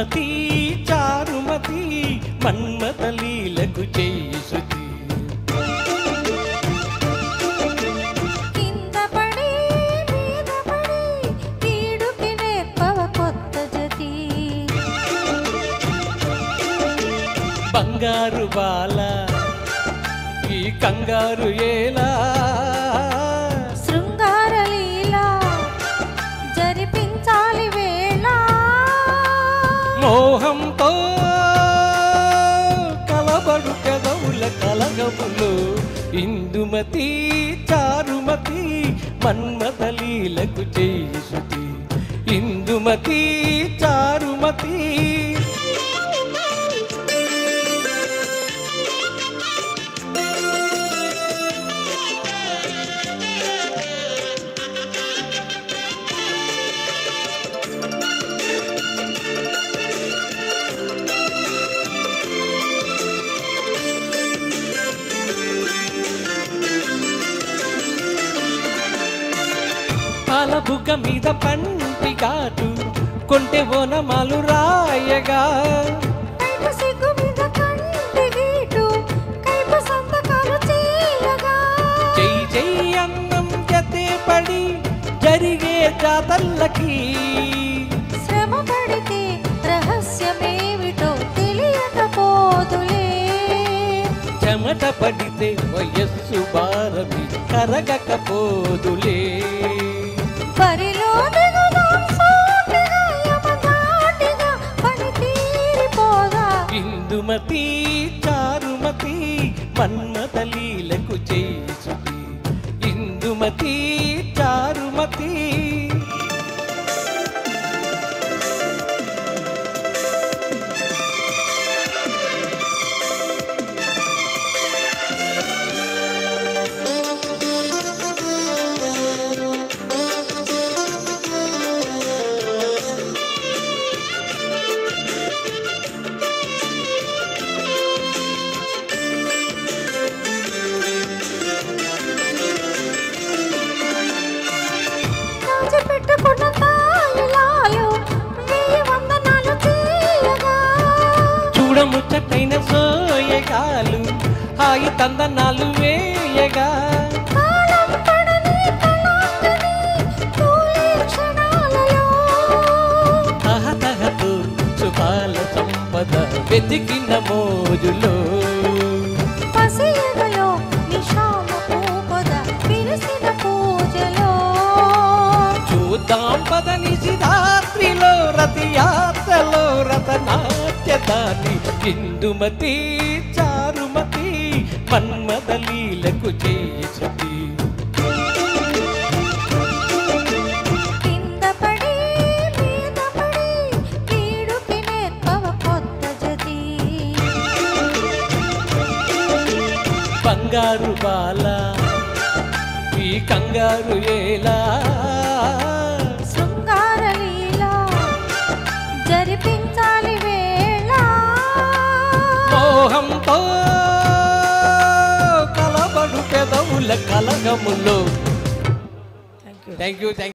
ఇందుమతి చారుమతి మన్మథ లీలకు చెయ్యి శృతి కింద పడి మీద పడి కీడుకి నేర్పవ కొత్త జతి బంగారు బాల ఈ కంగారు ఏలా శృంగార లీలా జరిపించాలి వేళ మోహంతో కలబడు పెదవుల కలగములు ఇందుమతి చారుమతి మన్మథ లీలకు చెయ్యి శృతి ఇందుమతి చారుమతి పాలబుగ్గ మీద పంటి కాటు కొంటె ఓనమాలు రాయగా కైపు సిగ్గు మీద కంటి గీటు కైపు సంతకాలు చేయగా చెయ్యి చెయ్యి అన్నం జతే పడి జరిగే జాతర్లకి శ్రమ పడితే రహస్యమేమిటో తెలియకపోదులే చెమట పడితే వయస్సు భారమి కరగకపోదులే పరిలో దిగుదాం సూటిగా యమదాటిగా పని తీరిపోగా ఇందుమతి చారుమతి మన్మథ లీలకు చెయ్యి శృతి ఇందుమతి చారుమతి పెట్టుకున్న తాయిలాలు వెయ్యి వందనాలు చేయగా చూడముచ్చటైన సోయగాలు హాయి తందనాలు వేయగా కాలం పడని కళాంగని తూలే క్షణాలలో తహతహతో సుఖాల సంపద వెతికిన మోజులో పసియగలో నిషామ పూపద విరిసిన పూజలో చూద్దాం పద నిశిరాత్రిలో రథయాత్రలో రథనాట్యదాని ఇందుమతి చారుమతి మన్మథ లీలకు చెయ్యి శృతి కింద పడి మీద పడి కీడుకి నేర్పవ కొత్త జతి బంగారు బాల ఈ కంగారు ఏలా శృంగార లీలా జరిపించాలి వేళ మోహంతో కలబడు పెదవుల కలగములో థ్యాంక్ యూ